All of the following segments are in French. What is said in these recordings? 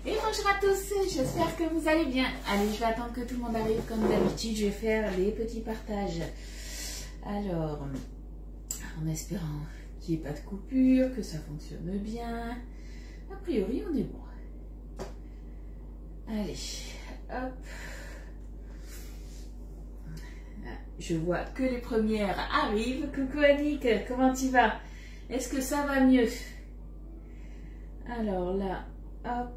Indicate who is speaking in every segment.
Speaker 1: Et bonjour à tous, j'espère que vous allez bien. Allez, je vais attendre que tout le monde arrive comme d'habitude, je vais faire les petits partages. Alors, en espérant qu'il n'y ait pas de coupure, que ça fonctionne bien. A priori, on est bon. Allez, hop. Je vois que les premières arrivent. Coucou Annick, comment tu vas? Est-ce que ça va mieux? Alors là, hop.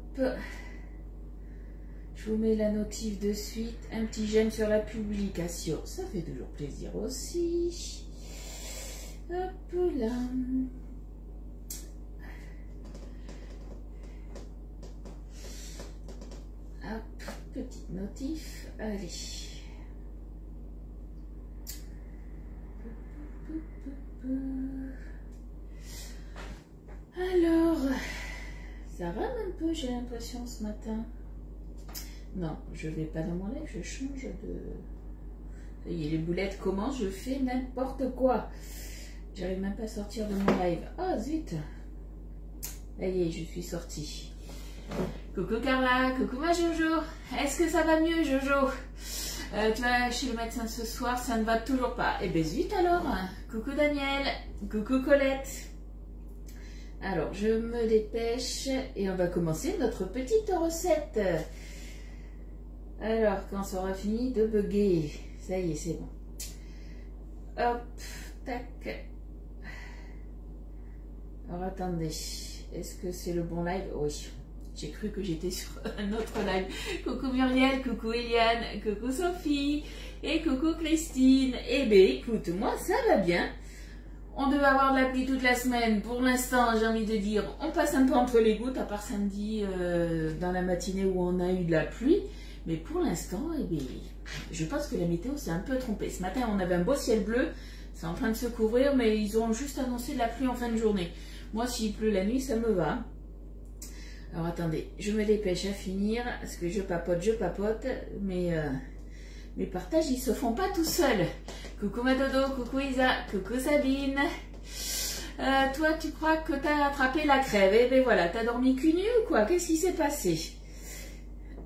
Speaker 1: Je vous mets la notif de suite. Un petit j'aime sur la publication. Ça fait toujours plaisir aussi. Hop là. Hop, petite notif. Allez. Alors, ça rame un peu, j'ai l'impression ce matin. Non, je vais pas dans mon live, je change de... Ça y est, les boulettes commencent, je fais n'importe quoi. J'arrive même pas à sortir de mon live. Oh zut. Ça y est, je suis sortie. Coucou Carla, coucou ma Jojo. Est-ce que ça va mieux Jojo? Tu vas chez le médecin ce soir, ça ne va toujours pas. Eh ben zut alors. Coucou Daniel, coucou Colette. Alors, je me dépêche et on va commencer notre petite recette. Alors, quand ça aura fini de bugger, ça y est, c'est bon. Hop, tac. Alors, attendez, est-ce que c'est le bon live? Oui. J'ai cru que j'étais sur un autre live. Coucou Muriel, coucou Eliane, coucou Sophie et coucou Christine. Eh bien, écoute, moi ça va bien. On devait avoir de la pluie toute la semaine. Pour l'instant, j'ai envie de dire, on passe un peu entre les gouttes, à part samedi dans la matinée où on a eu de la pluie. Mais pour l'instant, eh bien, je pense que la météo s'est un peu trompée. Ce matin, on avait un beau ciel bleu. C'est en train de se couvrir, mais ils ont juste annoncé de la pluie en fin de journée. Moi, s'il pleut la nuit, ça me va. Alors attendez, je me dépêche à finir, parce que je papote, mais mes partages, ils se font pas tout seuls. Coucou Madodo, coucou Isa, coucou Sabine. Toi, tu crois que tu as attrapé la crève? Eh ben voilà, t'as dormi cul nu ou quoi? Qu'est-ce qui s'est passé?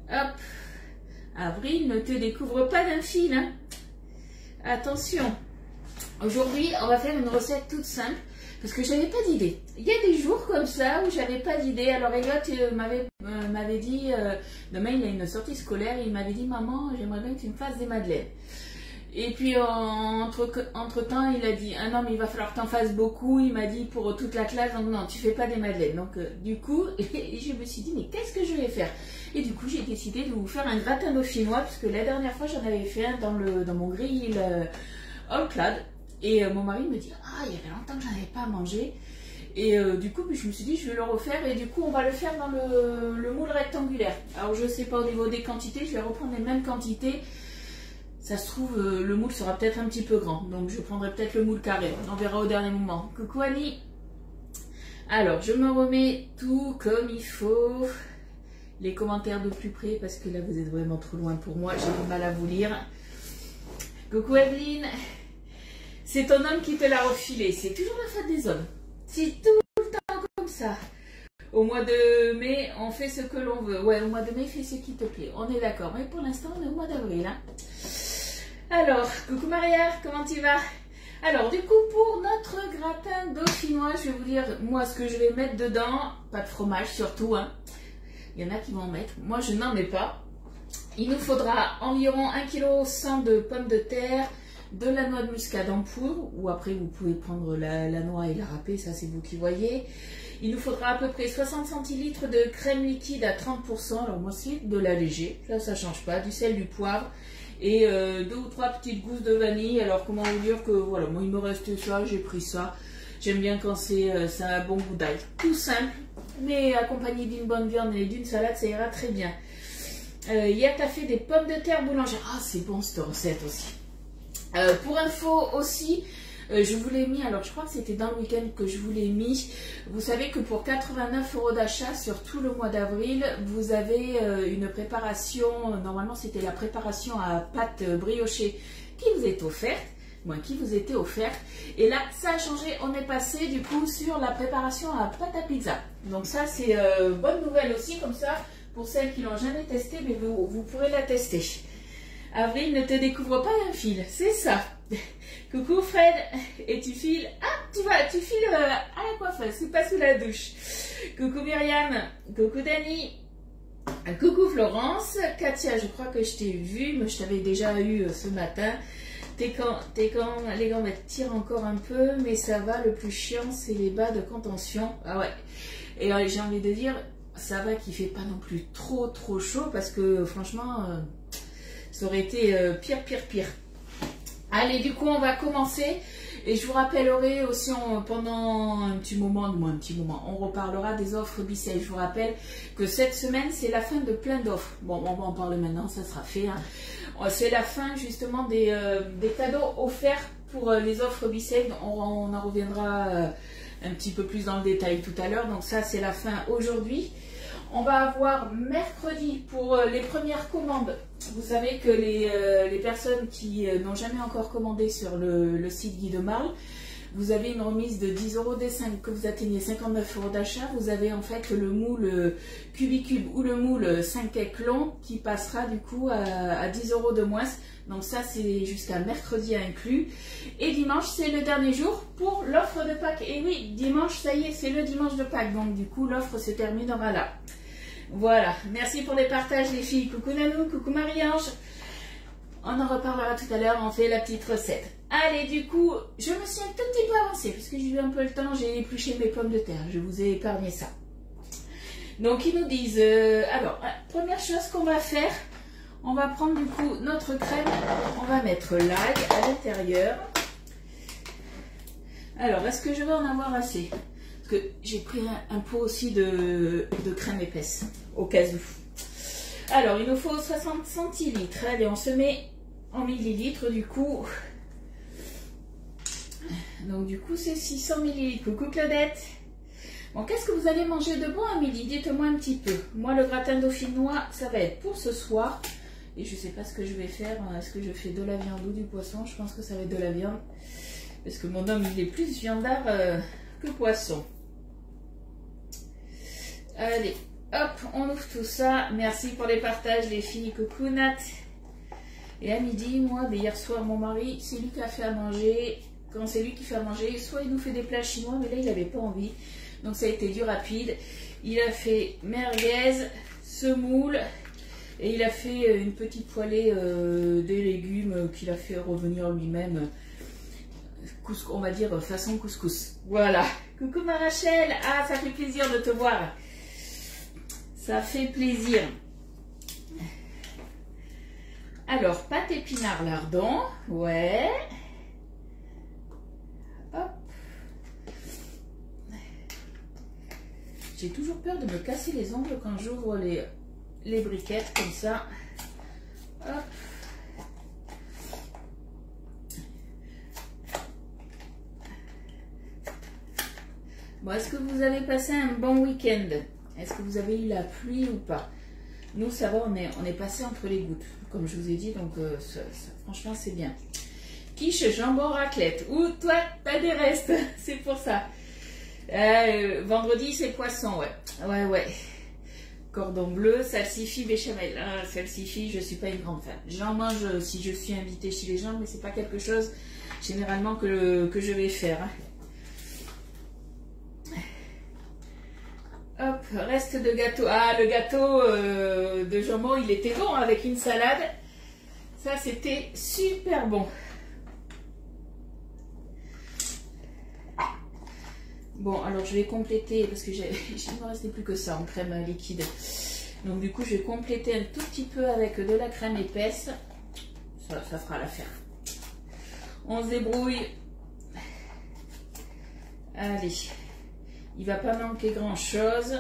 Speaker 1: Hop, Avril, ne te découvre pas d'un fil, hein. Attention, aujourd'hui, on va faire une recette toute simple. Parce que j'avais pas d'idée. Il y a des jours comme ça où j'avais pas d'idée. Alors Elliot m'avait dit, demain il a une sortie scolaire, il m'avait dit maman, j'aimerais bien que tu me fasses des madeleines. Et puis entre temps il a dit ah non mais il va falloir que tu en fasses beaucoup. Il m'a dit pour toute la classe, donc non tu fais pas des madeleines. Donc du coup je me suis dit mais qu'est-ce que je vais faire? Et du coup j'ai décidé de vous faire un gratin dauphinois parce que la dernière fois j'en avais fait un dans mon grill All-Clad. Et mon mari me dit ah il y avait longtemps que j'en avais pas mangé et du coup je me suis dit je vais le refaire et du coup on va le faire dans le moule rectangulaire. Alors je sais pas au niveau des quantités, je vais reprendre les mêmes quantités. Ça se trouve le moule sera peut-être un petit peu grand, donc je prendrai peut-être le moule carré, on verra au dernier moment. Coucou Annie. Alors je me remets tout comme il faut, les commentaires de plus près parce que là vous êtes vraiment trop loin pour moi, j'ai du mal à vous lire. Coucou Evelyne. C'est ton homme qui te l'a refilé. C'est toujours la faute des hommes. C'est tout le temps comme ça. Au mois de mai, on fait ce que l'on veut. Ouais, au mois de mai, fais ce qui te plaît. On est d'accord. Mais pour l'instant, on est au mois d'avril. Hein. Alors, coucou Maria, comment tu vas? Alors, du coup, pour notre gratin dauphinois, je vais vous dire, moi, ce que je vais mettre dedans. Pas de fromage, surtout. Hein. Il y en a qui vont en mettre. Moi, je n'en mets pas. Il nous faudra environ 1,1 kg de pommes de terre, de la noix de muscade en poudre, ou après vous pouvez prendre la noix et la râper, ça c'est vous qui voyez. Il nous faudra à peu près 60 centilitres de crème liquide à 30%, alors moi c'est de la léger, ça change pas, du sel, du poivre, et 2 ou 3 petites gousses de vanille. Alors comment vous dire que voilà, moi il me reste ça, j'ai pris ça, j'aime bien quand c'est un bon goût d'ail, tout simple, mais accompagné d'une bonne viande et d'une salade, ça ira très bien. Hier t'as fait des pommes de terre boulangères, ah c'est bon cette recette aussi. Pour info aussi, je vous l'ai mis, alors je crois que c'était dans le week-end que je vous l'ai mis. Vous savez que pour 89 € d'achat sur tout le mois d'avril, vous avez une préparation, normalement c'était la préparation à pâte briochée qui vous est offerte. Qui vous était offerte. Et là, ça a changé. On est passé du coup sur la préparation à pâte à pizza. Donc ça, c'est bonne nouvelle aussi. Comme ça, Pour celles qui l'ont jamais testé, mais vous pourrez la tester. Avril ne te découvre pas un fil, c'est ça. Coucou Fred, et tu files, tu files à la coiffeuse, c'est pas sous la douche. Coucou Myriam, coucou Dani, coucou Florence, Katia, je crois que je t'ai vu, mais je t'avais déjà eu ce matin. Les gants tirent encore un peu, mais ça va, le plus chiant c'est les bas de contention. Ah ouais, et j'ai envie de dire, ça va qu'il fait pas non plus trop chaud, parce que franchement, ça aurait été pire. Allez, du coup, on va commencer. Et je vous rappellerai aussi pendant un petit moment, on reparlera des offres Bicel. Je vous rappelle que cette semaine, c'est la fin de plein d'offres. Bon, on va en parler maintenant, ça sera fait. Hein. C'est la fin justement des cadeaux offerts pour les offres Bicel. On en reviendra un petit peu plus dans le détail tout à l'heure. Donc ça, c'est la fin aujourd'hui. On va avoir mercredi pour les premières commandes. Vous savez que les personnes qui n'ont jamais encore commandé sur le site Guy de Marle, vous avez une remise de 10 € que vous atteignez 59 € d'achat. Vous avez en fait le moule Cubicube ou le moule 5 éclons qui passera du coup à 10 € de moins. Donc ça c'est jusqu'à mercredi inclus. Et dimanche c'est le dernier jour pour l'offre de Pâques. Et oui, dimanche ça y est, c'est le dimanche de Pâques. Donc du coup l'offre se terminera là. Voilà, merci pour les partages les filles. Coucou Nanou, coucou Marie-Ange. On en reparlera tout à l'heure, on fait la petite recette. Allez, du coup, je me suis un tout petit peu avancée parce que j'ai eu un peu le temps, j'ai épluché mes pommes de terre. Je vous ai épargné ça. Donc, ils nous disent... alors, première chose qu'on va faire, on va prendre du coup notre crème. On va mettre l'ail à l'intérieur. Alors, est-ce que je vais en avoir assez ? Parce que j'ai pris un pot aussi de crème épaisse, au cas où. Alors, il nous faut 60 centilitres. Allez, on se met en millilitres du coup. Donc, du coup, c'est 600 millilitres. Coucou Claudette. Bon, qu'est-ce que vous allez manger de bon à midi? Dites-moi un petit peu. Moi, le gratin dauphinois, ça va être pour ce soir. Et je ne sais pas ce que je vais faire. Est-ce que je fais de la viande ou du poisson? Je pense que ça va être de la viande. Parce que mon homme, il est plus viandard que poisson. Allez, hop, on ouvre tout ça. Merci pour les partages, les filles. Coucou Nat. Et à midi, moi, hier soir, mon mari, c'est lui qui a fait à manger. Quand c'est lui qui fait à manger, soit il nous fait des plats chinois, mais là, il n'avait pas envie. Donc, ça a été du rapide. Il a fait merguez, semoule, et il a fait une petite poêlée des légumes qu'il a fait revenir lui-même. On va dire façon couscous. Voilà. Coucou ma Rachel. Ah, ça fait plaisir de te voir. Ça fait plaisir. Alors, pâte épinard lardon. Ouais. Hop. J'ai toujours peur de me casser les ongles quand j'ouvre les briquettes comme ça. Hop. Bon, est-ce que vous avez passé un bon week-end? Est-ce que vous avez eu la pluie ou pas? Nous, ça va, on est passé entre les gouttes, comme je vous ai dit, donc franchement, c'est bien. Quiche, jambon, raclette. Ou toi, t'as des restes, c'est pour ça. Vendredi, c'est poisson, ouais. Ouais. Cordon bleu, salsifis, béchamel. Ah, salsifis, je ne suis pas une grande fan. J'en mange si je suis invitée chez les gens, mais c'est pas quelque chose, généralement, que je vais faire. Hein. Hop, reste de gâteau. Ah, le gâteau de jambon, il était bon avec une salade. Ça, c'était super bon. Bon, alors je vais compléter, parce que il ne me restait plus que ça en crème liquide. Donc du coup, je vais compléter un tout petit peu avec de la crème épaisse. Ça fera l'affaire. On se débrouille. Allez. Il ne va pas manquer grand chose.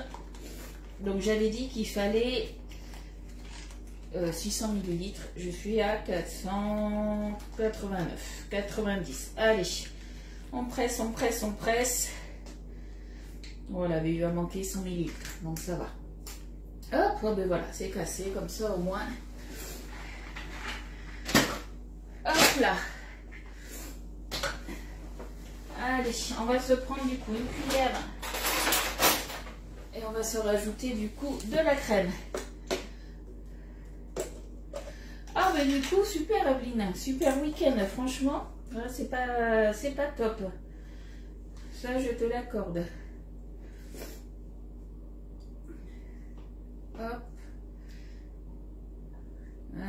Speaker 1: Donc j'avais dit qu'il fallait 600 ml. Je suis à 489, 90. Allez, on presse, on presse, on presse. Voilà, mais il va manquer 100 ml. Donc ça va. Hop, oh, ben voilà, c'est cassé comme ça au moins. Hop là. Allez, on va se prendre du coup une cuillère et on va se rajouter du coup de la crème. bah du coup, super Evelyne, super week-end, franchement, c'est pas top. Ça, je te l'accorde. Hop.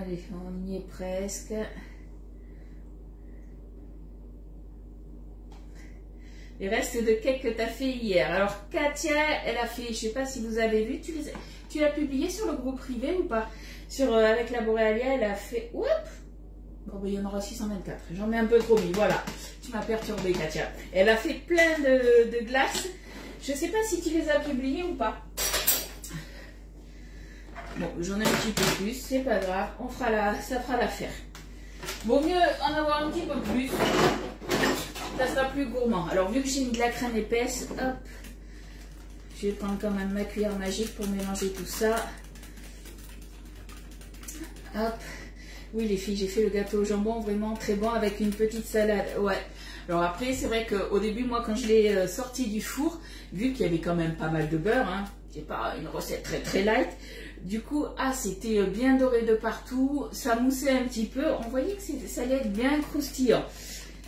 Speaker 1: Allez, on y est presque. Les restes de cake que tu as fait hier. Alors, Katia, elle a fait, je sais pas si vous avez vu, tu l'as publié sur le groupe privé ou pas? Avec la Boréalia, elle a fait... Oups. Bon, ben, il y en aura 624. J'en ai un peu trop mis, voilà. Tu m'as perturbé, Katia. Elle a fait plein de glaces. Je sais pas si tu les as publiées ou pas. Bon, j'en ai un petit peu plus, c'est pas grave. Ça fera l'affaire. Vaut mieux en avoir un petit peu plus. Ça sera plus gourmand. Alors, vu que j'ai mis de la crème épaisse, hop. Je vais prendre quand même ma cuillère magique pour mélanger tout ça. Hop. Oui, les filles, j'ai fait le gâteau au jambon vraiment très bon avec une petite salade. Ouais. Alors après, c'est vrai qu'au début, moi, quand je l'ai sorti du four, vu qu'il y avait quand même pas mal de beurre, hein, c'est pas une recette très très light. Du coup, c'était bien doré de partout. Ça moussait un petit peu. On voyait que ça allait être bien croustillant.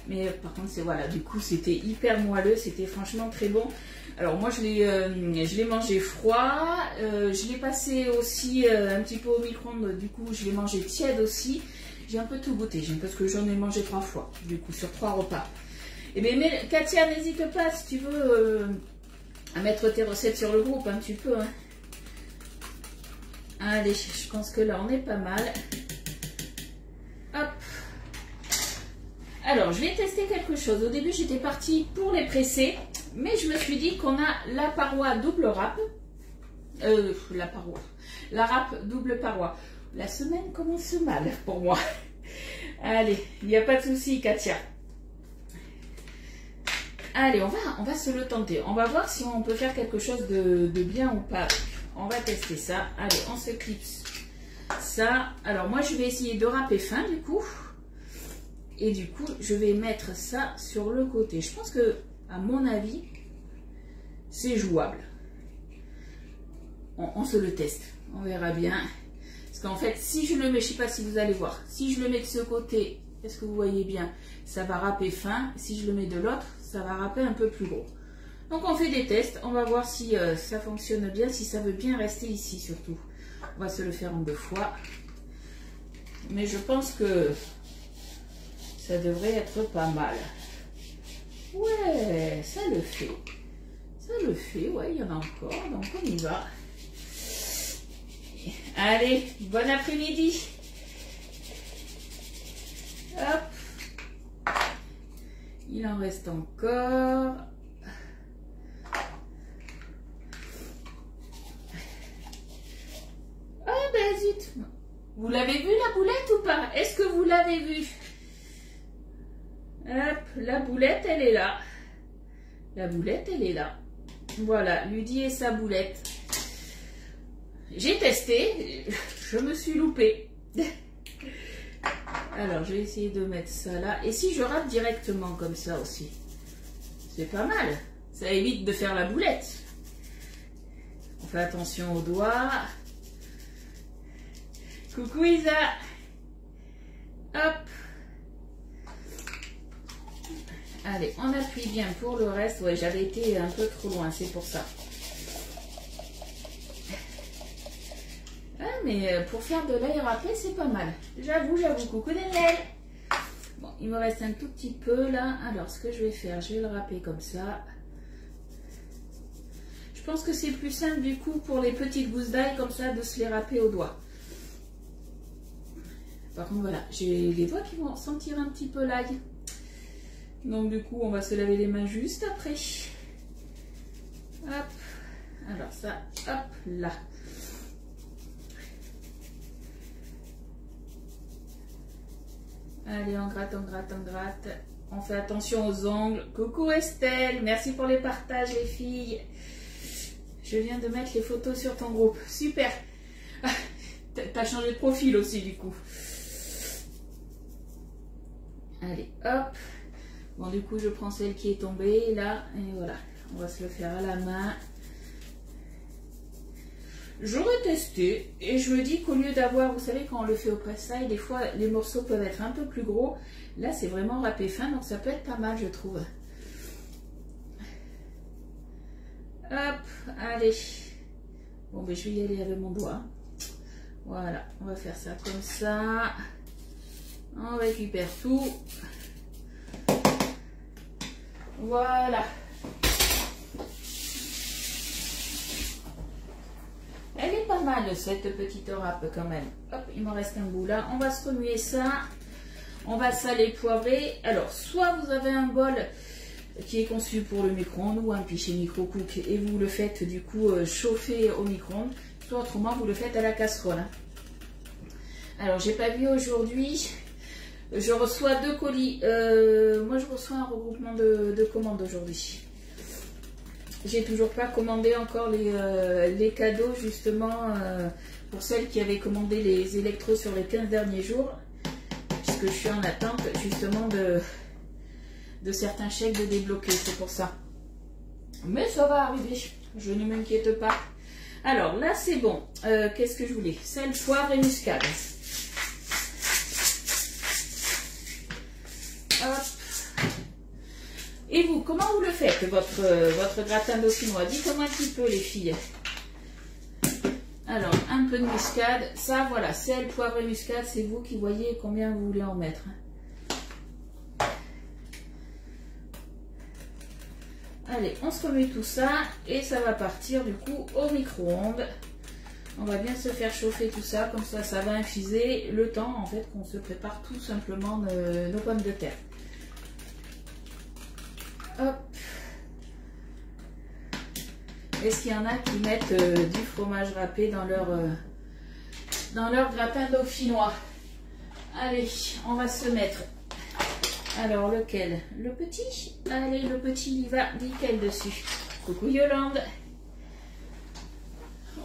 Speaker 1: Mais par contre, voilà, du coup, c'était hyper moelleux. C'était franchement très bon. Alors moi, je l'ai mangé froid. Je l'ai passé aussi un petit peu au micro-ondes. Du coup, je l'ai mangé tiède aussi. J'ai un peu tout goûté. Parce que j'en ai mangé 3 fois, du coup, sur 3 repas. Et bien, mais Katia, n'hésite pas, si tu veux, à mettre tes recettes sur le groupe. Hein, tu peux. Hein. Allez, je pense que là, on est pas mal. Hop. Alors, je vais tester quelque chose. Au début, j'étais partie pour les presser. Mais je me suis dit qu'on a la paroi double râpe. La râpe double paroi. La semaine commence mal pour moi. Allez, il n'y a pas de souci, Katia. Allez, on va se le tenter. On va voir si on peut faire quelque chose de bien ou pas. On va tester ça. Allez, on se clipse ça. Alors, moi, je vais essayer de râper fin, du coup. Et du coup, je vais mettre ça sur le côté. Je pense que, à mon avis, c'est jouable. On se le teste. On verra bien. Parce qu'en fait, si je le mets, je ne sais pas si vous allez voir, si je le mets de ce côté, est-ce que vous voyez bien, ça va râper fin. Si je le mets de l'autre, ça va râper un peu plus gros. Donc, on fait des tests. On va voir si ça fonctionne bien, si ça veut bien rester ici surtout. On va se le faire en 2 fois. Mais je pense que ça devrait être pas mal. Ouais, ça le fait. Ça le fait, ouais, il y en a encore. Donc, on y va. Allez, bon après-midi. Hop. Il en reste encore. Ah ben zut. Vous l'avez vu la boulette ou pas? Est-ce que vous l'avez vu? Hop, la boulette, elle est là. La boulette, elle est là. Voilà, Ludie et sa boulette. J'ai testé, je me suis loupée. Alors, je vais essayer de mettre ça là. Et si je râpe directement comme ça aussi, c'est pas mal. Ça évite de faire la boulette. On fait attention aux doigts. Coucou Isa. Hop. Allez, on appuie bien pour le reste. Ouais, j'avais été un peu trop loin, c'est pour ça. Ah, mais pour faire de l'ail râpé, c'est pas mal. J'avoue. Coucou Daniel. Bon, il me reste un tout petit peu là. Alors, ce que je vais faire, je vais le râper comme ça. Je pense que c'est plus simple du coup pour les petites gousses d'ail comme ça de se les râper au doigt. Par contre, voilà, j'ai les doigts qui vont sentir un petit peu l'ail. Donc du coup, on va se laver les mains juste après. Hop. Alors ça, hop là. Allez, on gratte, on gratte, on gratte. On fait attention aux ongles. Coucou Estelle, merci pour les partages les filles. Je viens de mettre les photos sur ton groupe. Super. T'as changé de profil aussi du coup. Allez, hop. Bon, du coup, je prends celle qui est tombée là. Et voilà, on va se le faire à la main. J'aurais testé et je me dis qu'au lieu d'avoir, vous savez, quand on le fait au presse-taille, des fois les morceaux peuvent être un peu plus gros. Là, c'est vraiment râpé fin, donc ça peut être pas mal, je trouve. Hop, allez. Bon, ben, je vais y aller avec mon doigt. Voilà, on va faire ça comme ça. On récupère tout. Voilà. Elle est pas mal cette petite râpe quand même. Hop, il m'en reste un bout là. On va se remuer ça. On va saler, poivrer. Alors, soit vous avez un bol qui est conçu pour le micro-ondes ou un pichet micro-cook et vous le faites du coup chauffer au micro-ondes, soit autrement vous le faites à la casserole. Alors, j'ai pas vu aujourd'hui. Je reçois 2 colis. Moi, je reçois un regroupement de commandes aujourd'hui. J'ai toujours pas commandé encore les cadeaux justement pour celles qui avaient commandé les électros sur les 15 derniers jours, puisque je suis en attente justement de certains chèques de débloquer, c'est pour ça. Mais ça va arriver, je ne m'inquiète pas. Alors là c'est bon, qu'est-ce que je voulais? Sel, poivre et muscade. Hop. Et vous, comment vous le faites, votre gratin dauphinois? Dites-moi un petit peu, les filles. Alors, un peu de muscade. Ça, voilà, sel, poivre et muscade, c'est vous qui voyez combien vous voulez en mettre. Allez, on se remet tout ça et ça va partir du coup au micro-ondes. On va bien se faire chauffer tout ça, comme ça, ça va infuser le temps, en fait, qu'on se prépare tout simplement nos pommes de terre. Hop. Est-ce qu'il y en a qui mettent du fromage râpé dans leur gratin dauphinois? Allez, on va se mettre. Alors, lequel? Le petit? Allez, le petit, il va nickel dessus. Coucou Yolande.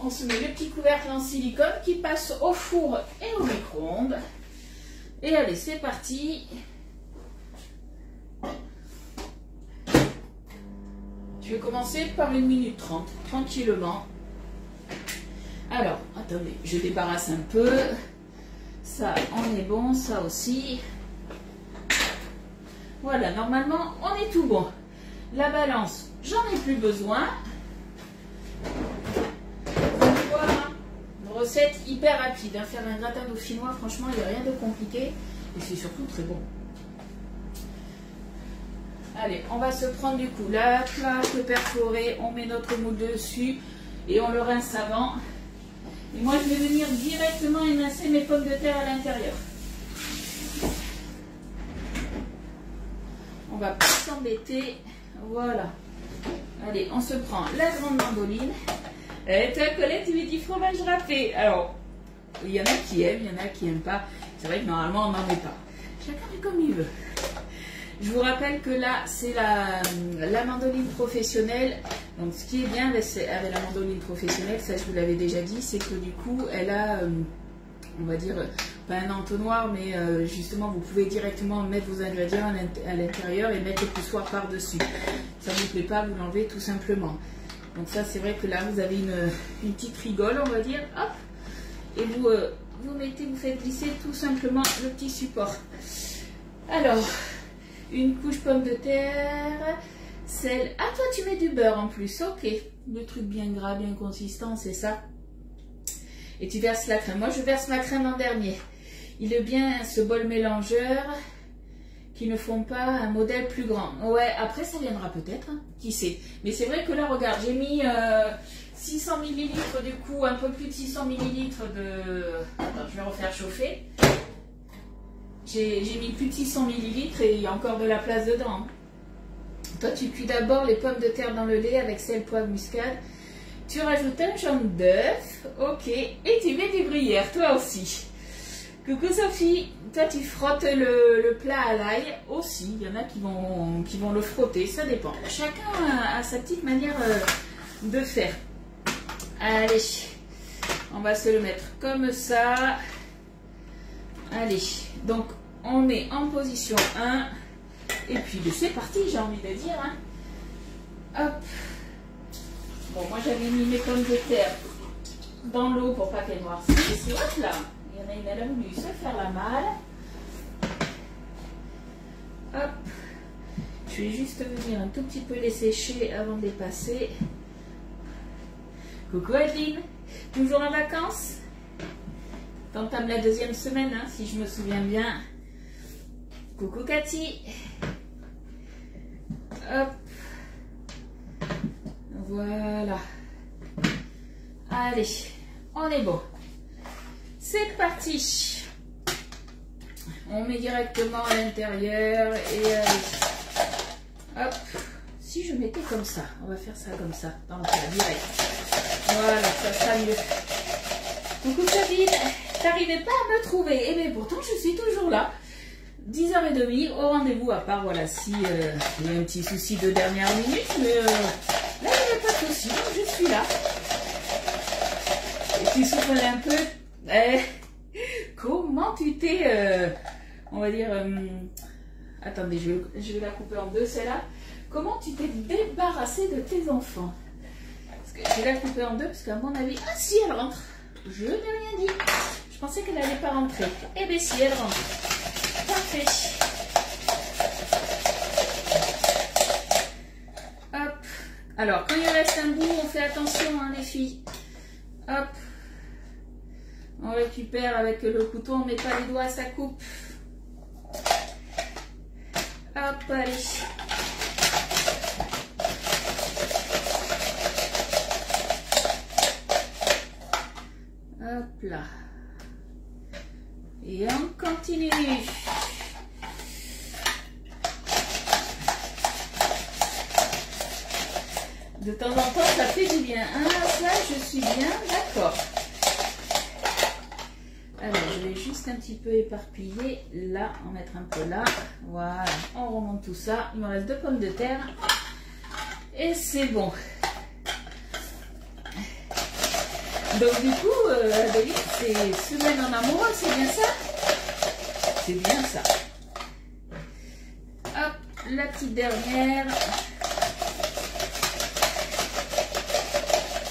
Speaker 1: On se met le petit couvercle en silicone qui passe au four et au micro-ondes. Et allez, c'est parti. Je vais commencer par 1 minute 30, tranquillement. Alors, attendez, je débarrasse un peu. Ça, on est bon, ça aussi. Voilà, normalement, on est tout bon. La balance, j'en ai plus besoin. Voilà, une recette hyper rapide. Faire un gratin dauphinois, franchement, il n'y a rien de compliqué. Et c'est surtout très bon. Allez, on va se prendre du coup la plaque perforée, on met notre moule dessus et on le rince avant. Et moi, je vais venir directement émincer mes pommes de terre à l'intérieur. On va pas s'embêter. Voilà. Allez, on se prend la grande mandoline. Et toi, Colette, tu mets du fromage râpé. Alors, il y en a qui aiment, il y en a qui n'aiment pas. C'est vrai que normalement, on n'en met pas. Chacun fait comme il veut. Je vous rappelle que là, c'est la mandoline professionnelle. Donc, ce qui est bien avec la mandoline professionnelle, ça je vous l'avais déjà dit, c'est que du coup, elle a, on va dire, pas un entonnoir, mais justement, vous pouvez directement mettre vos ingrédients à l'intérieur et mettre le poussoir par-dessus. Ça ne vous plaît pas, vous l'enlevez tout simplement. Donc ça, c'est vrai que là, vous avez une petite rigole, on va dire. Hop. Et vous faites glisser tout simplement le petit support. Alors... une couche pomme de terre, sel. Ah, toi, tu mets du beurre en plus. Ok. Le truc bien gras, bien consistant, c'est ça. Et tu verses la crème. Moi, je verse ma crème en dernier. Il est bien ce bol mélangeur qui ne font pas un modèle plus grand. Ouais, après, ça viendra peut-être. Hein, qui sait. Mais c'est vrai que là, regarde, j'ai mis 600 ml du coup, un peu plus de 600 ml de... Attends, je vais refaire chauffer. J'ai mis plus de 600 ml et il y a encore de la place dedans. Toi, tu cuis d'abord les pommes de terre dans le lait avec sel, poivre, muscade. Tu rajoutes un jaune d'œuf, ok, et tu mets du gruyère, toi aussi. Coucou Sophie, toi tu frottes le plat à l'ail aussi. Il y en a qui vont le frotter, ça dépend. Chacun a sa petite manière de faire. Allez, on va se le mettre comme ça. Allez, donc on met en position 1 et puis c'est parti, j'ai envie de dire. Hein. Hop. Bon, moi j'avais mis mes pommes de terre dans l'eau pour pas qu'elle noircisse. Et hop là, il y en a une, elle a voulu se faire la malle. Hop, je vais juste venir un tout petit peu les sécher avant de les passer. Coucou Adeline, toujours en vacances? T'entames la deuxième semaine, hein, si je me souviens bien. Coucou Cathy. Hop. Voilà. Allez, on est bon. C'est parti. On met directement à l'intérieur et allez. Hop. Si je mettais comme ça, on va faire ça comme ça, dans le plat direct. Voilà, ça sera mieux. Coucou Sabine, t'arrivais pas à me trouver. Eh bien pourtant je suis toujours là. 10h30 au rendez-vous, à part voilà si il y a un petit souci de dernière minute, mais là il n'y a pas de souci, donc je suis là. Et tu souffles un peu. Comment tu t'es, on va dire, attendez, je vais la couper en deux celle-là. Comment tu t'es débarrassé de tes enfants? Parce que je vais la couper en deux parce qu'à mon avis, ah si elle rentre. Je n'ai rien dit. Je pensais qu'elle n'allait pas rentrer. Eh bien si, elle rentre. Parfait. Hop. Alors, quand il reste un bout, on fait attention, hein, les filles. Hop. On récupère avec le couteau, on ne met pas les doigts, ça coupe. Hop, allez. Hop là. Et on continue. De temps en temps, ça fait du bien. Ah, ça, je suis bien d'accord. Alors, je vais juste un petit peu éparpiller. Là, en mettre un peu là. Voilà. On remonte tout ça. Il me reste 2 pommes de terre. Et c'est bon. Donc du coup, Adeline, c'est semaine en amoureux, c'est bien ça? C'est bien ça. Hop, la petite dernière.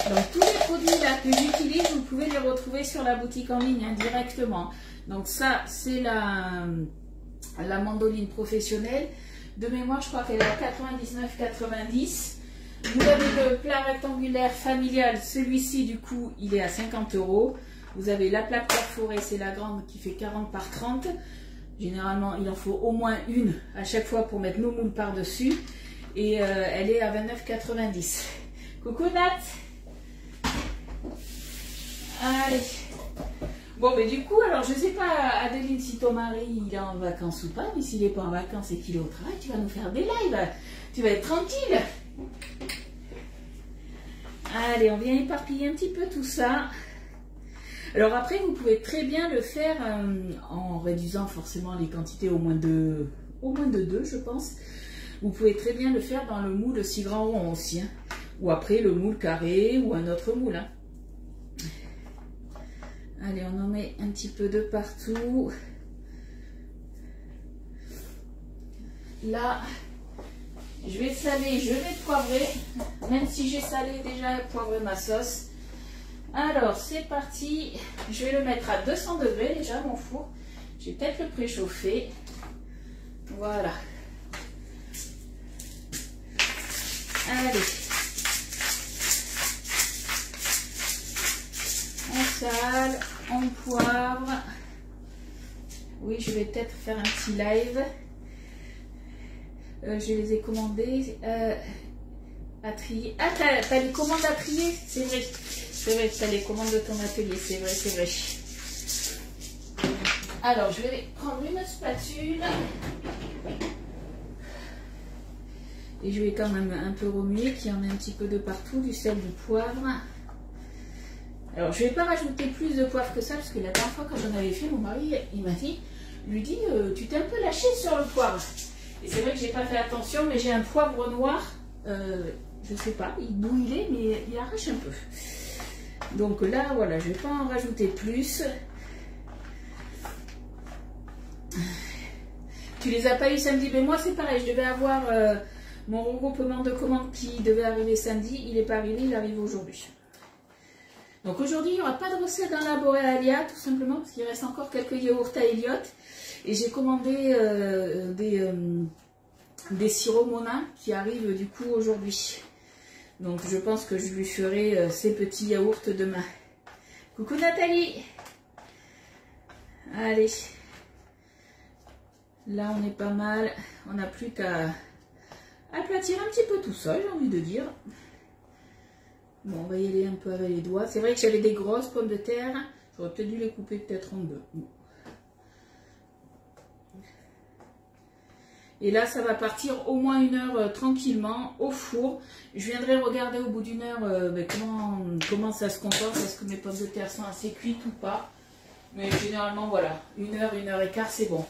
Speaker 1: Donc tous les produits là que j'utilise, vous pouvez les retrouver sur la boutique en ligne hein, directement. Donc ça, c'est la mandoline professionnelle. De mémoire, je crois qu'elle est à 99,90 €. Vous avez le plat rectangulaire familial, celui-ci du coup il est à 50 €. Vous avez la plaque perforée, c'est la grande qui fait 40 par 30. Généralement il en faut au moins une à chaque fois pour mettre nos moules par dessus. Et elle est à 29,90 €. Coucou Nat. Allez. Bon mais du coup alors je sais pas Adeline si ton mari il est en vacances ou pas. Mais s'il n'est pas en vacances et qu'il est au travail, tu vas nous faire des lives. Tu vas être tranquille. Allez, on vient éparpiller un petit peu tout ça. Alors après, vous pouvez très bien le faire en réduisant forcément les quantités au moins de 2, je pense. Vous pouvez très bien le faire dans le moule 6 grands ronds aussi. Hein. Ou après le moule carré ou un autre moule. Hein. Allez, on en met un petit peu de partout. Là... je vais saler, je vais poivrer, même si j'ai salé déjà et poivré ma sauce. Alors, c'est parti. Je vais le mettre à 200 degrés déjà, mon four. Je vais peut-être le préchauffer. Voilà. Allez. On sale, on poivre. Oui, je vais peut-être faire un petit live. Je les ai commandés à trier. Ah, t'as les commandes à trier? C'est vrai. C'est vrai, t'as les commandes de ton atelier. C'est vrai, c'est vrai. Alors, je vais prendre une spatule. Et je vais quand même un peu remuer, qu'il y en ait un petit peu de partout, du sel, du poivre. Alors, je ne vais pas rajouter plus de poivre que ça, parce que la dernière fois, quand j'en avais fait, mon mari, il m'a dit, tu t'es un peu lâché sur le poivre. Et c'est vrai que j'ai pas fait attention, mais j'ai un poivre noir, je sais pas d'où il est, mais il arrache un peu. Donc là, voilà, je vais pas en rajouter plus. Tu les as pas eu samedi, mais moi c'est pareil, je devais avoir mon regroupement de commandes qui devait arriver samedi, il n'est pas arrivé, il arrive aujourd'hui. Donc aujourd'hui, il n'y aura pas de recette dans la Borealia, tout simplement parce qu'il reste encore quelques yaourts à Elliot. Et j'ai commandé des sirops Monin qui arrivent du coup aujourd'hui. Donc je pense que je lui ferai ces petits yaourts demain. Coucou Nathalie! Allez, là on est pas mal. On n'a plus qu'à aplatir un petit peu tout ça, j'ai envie de dire. Bon, on va y aller un peu avec les doigts. C'est vrai que j'avais des grosses pommes de terre. J'aurais peut-être dû les couper peut-être en deux. Et là, ça va partir au moins 1 heure tranquillement au four. Je viendrai regarder au bout d'1 heure comment ça se comporte. Est-ce que mes pommes de terre sont assez cuites ou pas. Mais généralement, voilà, 1 heure, 1 heure et quart, c'est bon.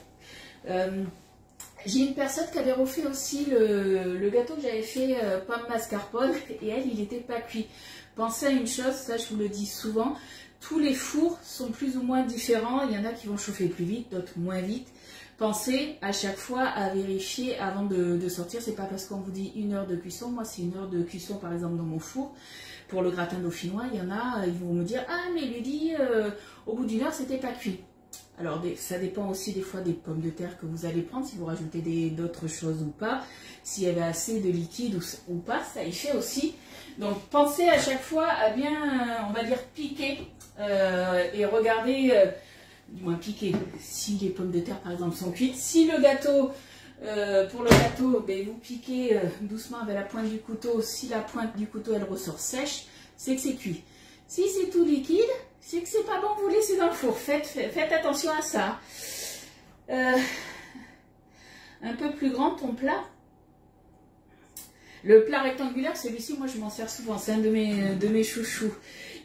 Speaker 1: J'ai une personne qui avait refait aussi le gâteau que j'avais fait pomme mascarpone et elle, il n'était pas cuit. Pensez à une chose, ça je vous le dis souvent, tous les fours sont plus ou moins différents. Il y en a qui vont chauffer plus vite, d'autres moins vite. Pensez à chaque fois à vérifier avant de sortir. C'est pas parce qu'on vous dit 1 heure de cuisson. Moi, c'est 1 heure de cuisson par exemple dans mon four. Pour le gratin dauphinois, il y en a, ils vont me dire « Ah, mais Ludie, au bout d'1 heure, c'était pas cuit. » Alors, ça dépend aussi des fois des pommes de terre que vous allez prendre, si vous rajoutez d'autres choses ou pas, s'il y avait assez de liquide ou pas, ça y fait aussi. Donc, pensez à chaque fois à bien, on va dire, piquer et regarder, du moins piquer, si les pommes de terre, par exemple, sont cuites. Si le gâteau, pour le gâteau, ben, vous piquez doucement avec la pointe du couteau, si la pointe du couteau, elle ressort sèche, c'est que c'est cuit. Si c'est tout liquide, c'est que c'est pas bon de vous laisser dans le four. Faites attention à ça. Un peu plus grand ton plat. Le plat rectangulaire, celui-ci, moi je m'en sers souvent. C'est un de mes chouchous.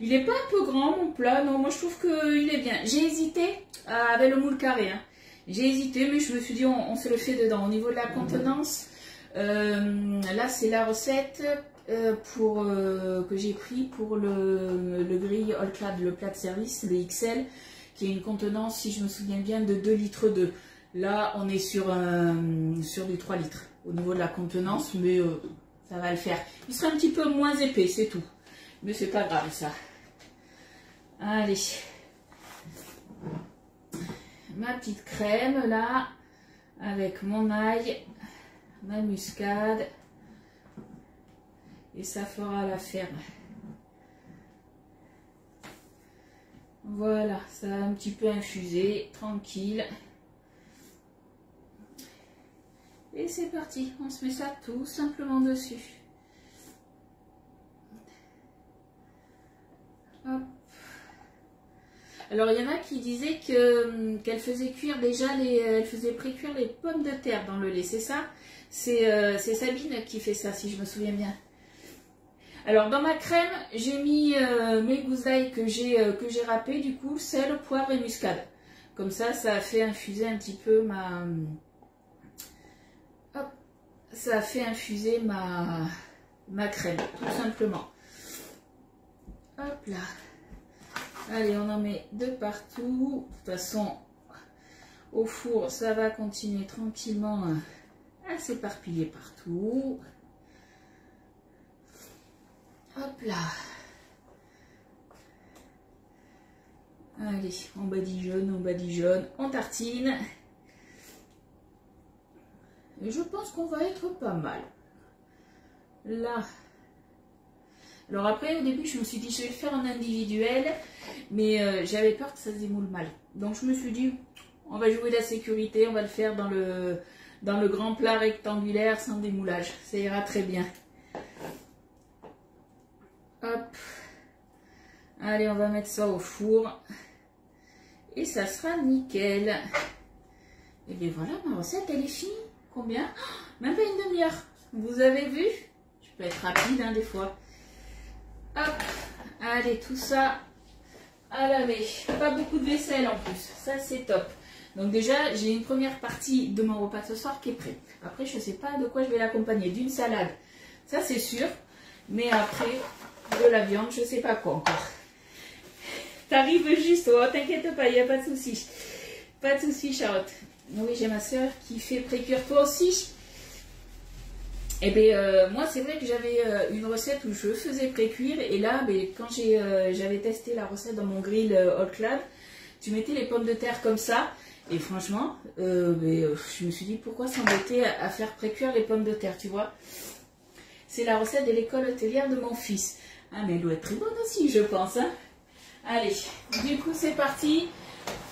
Speaker 1: Il n'est pas un peu grand mon plat. Non, moi je trouve qu'il est bien. J'ai hésité avec le moule carré. Hein. J'ai hésité, mais je me suis dit on se le fait dedans. Au niveau de la contenance, là c'est la recette. Que j'ai pris pour le grill All Clad, le plat de service, le XL, qui a une contenance, si je me souviens bien, de 2,2 litres. Là, on est sur du 3 litres au niveau de la contenance, mais ça va le faire. Il sera un petit peu moins épais, c'est tout. Mais c'est pas grave, ça. Allez. Ma petite crème, là, avec mon ail, ma muscade. Et ça fera l'affaire. Voilà, ça a un petit peu infusé, tranquille. Et c'est parti, on se met ça tout simplement dessus. Hop. Alors il y en a qui disaient qu'elle faisait cuire déjà elle faisait pré-cuire les pommes de terre dans le lait, c'est ça? C'est Sabine qui fait ça, si je me souviens bien. Alors dans ma crème, j'ai mis mes gousses d'ail que j'ai râpées, du coup, sel, poivre et muscade. Comme ça, ça a fait infuser un petit peu ma... Hop, ça a fait infuser ma crème, tout simplement. Hop là. Allez, on en met de partout. De toute façon, au four, ça va continuer tranquillement à s'éparpiller partout. Hop là. Allez, on badigeonne, on tartine. Et je pense qu'on va être pas mal. Là. Alors après, au début, je me suis dit, je vais le faire en individuel. Mais j'avais peur que ça se démoule mal. Donc je me suis dit, on va jouer la sécurité. On va le faire dans le grand plat rectangulaire sans démoulage. Ça ira très bien. Hop. Allez, on va mettre ça au four. Et ça sera nickel. Et bien voilà, ma recette, elle est finie. Combien? Même pas une demi-heure. Vous avez vu? Je peux être rapide, hein, des fois. Hop. Allez, tout ça à laver. Pas beaucoup de vaisselle en plus. Ça, c'est top. Donc déjà, j'ai une première partie de mon repas de ce soir qui est prête. Après, je ne sais pas de quoi je vais l'accompagner. D'une salade. Ça, c'est sûr. Mais après... de la viande, je sais pas quoi encore. T'arrives juste, oh, t'inquiète pas, il n'y a pas de souci. Pas de souci, Charlotte. Oui, j'ai ma soeur qui fait pré-cuire. Toi aussi, Et bien, moi, c'est vrai que j'avais une recette où je faisais pré-cuire. Et là, quand j'avais testé la recette dans mon grill Hot Club, tu mettais les pommes de terre comme ça. Et franchement, je me suis dit, pourquoi s'embêter à faire pré-cuire les pommes de terre, tu vois? C'est la recette de l'école hôtelière de mon fils. Ah, mais elle doit être très bonne aussi, je pense. Hein. Allez, du coup, c'est parti.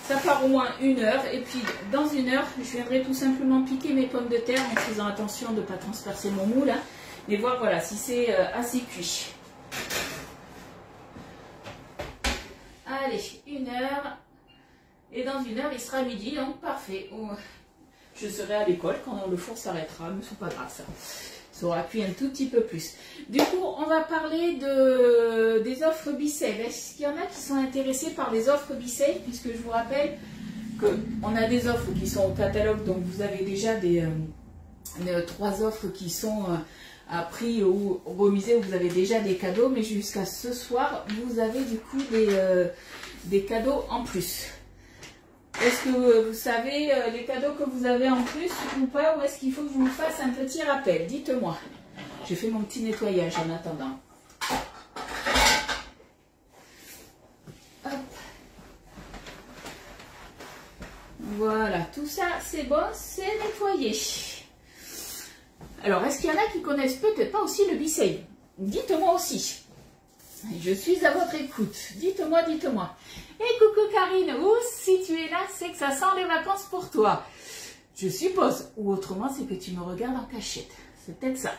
Speaker 1: Ça part au moins 1 heure. Et puis, dans 1 heure, je viendrai tout simplement piquer mes pommes de terre en faisant attention de ne pas transpercer mon moule. Hein, et voir, voilà, si c'est assez cuit. Allez, 1 heure. Et dans 1 heure, il sera midi, donc parfait. Je serai à l'école quand le four s'arrêtera, mais c'est pas grave ça. Ça aura cuit un tout petit peu plus. Du coup, on va parler des offres B-Save. Est-ce qu'il y en a qui sont intéressés par les offres B-Save? Puisque je vous rappelle qu'on a des offres qui sont au catalogue, donc vous avez déjà 3 offres qui sont à prix ou remisé, où vous avez déjà des cadeaux, mais jusqu'à ce soir, vous avez du coup des cadeaux en plus. Est-ce que vous savez les cadeaux que vous avez en plus ou pas, ou est-ce qu'il faut que je vous fasse un petit rappel? Dites-moi. J'ai fait mon petit nettoyage en attendant. Hop. Voilà, tout ça c'est bon, c'est nettoyé. Alors, est-ce qu'il y en a qui connaissent peut-être pas aussi le B-Save? Dites-moi aussi. Je suis à votre écoute. Dites-moi, dites-moi. Et coucou Karine, si tu es là, c'est que ça sent les vacances pour toi. Je suppose. Ou autrement, c'est que tu me regardes en cachette. C'est peut-être ça.